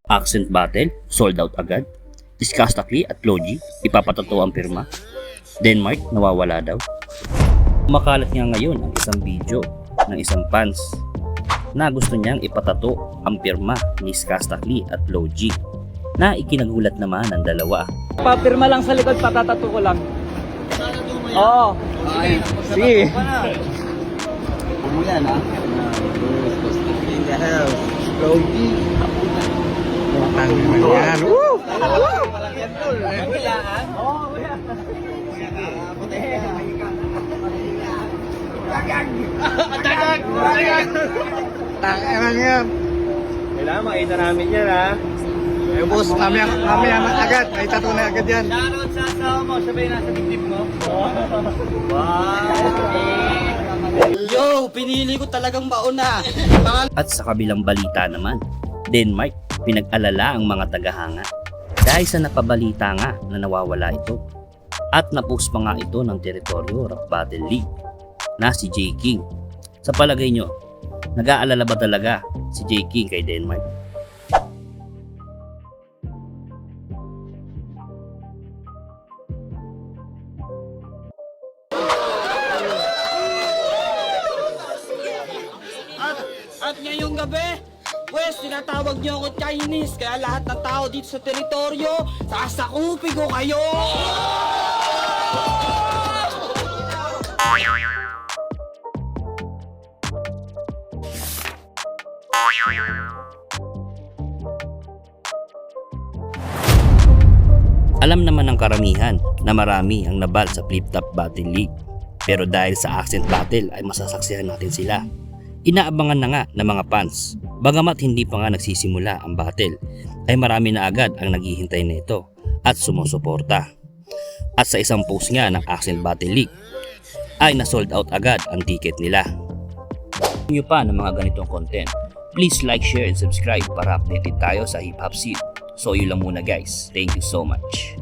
Accent Battle, sold out agad. Discastakli at Logi, ipapatato ang pirma. Denmark, nawawala daw. Makalat nga ngayon ang isang video ng isang fans na gusto niyang ipatato ang pirma ni Discastakli at Logi na ikinagulat naman ng dalawa. Papirma lang sa likod, patatato ko lang. Oo. Sige. Yan ha. In the house. Logi. Tangin yan. Woo! Tangin yan. Kailangan makita namin yan ha. Eh boss, mamaya agad. May tattoo na agad yan. Shoutout sa asawa mo, sabay nasa dibdib mo. Wow! Yo, pinili ko talagang mauna. At sa kabilang balita naman, Denmark, pinag-alala ang mga tagahanga dahil sa napabalita nga na nawawala ito. At napost pa nga ito ng teritoryo Rap Battle League na si J King. Sa palagay nyo, nag-aalala ba talaga si J King kay Denmark? At ngayong gabi, pwes tinatawag niyo ako Chinese, kaya lahat ng tao dito sa teritoryo, sasakupin ko kayo! Alam naman ng karamihan na marami ang nabal sa Flip Top Battle League. Pero dahil sa Accent Battle ay masasaksihan natin sila. Inaabangan na nga ng mga fans. Bagamat hindi pa nga nagsisimula ang battle, ay marami na agad ang naghihintay nito at sumusuporta. At sa isang post nga ng Accent Battle League, ay na-sold out agad ang ticket nila. Kung nyo pa ng mga ganitong content, please like, share, and subscribe para updated tayo sa hip hop scene. So yun lang muna guys. Thank you so much.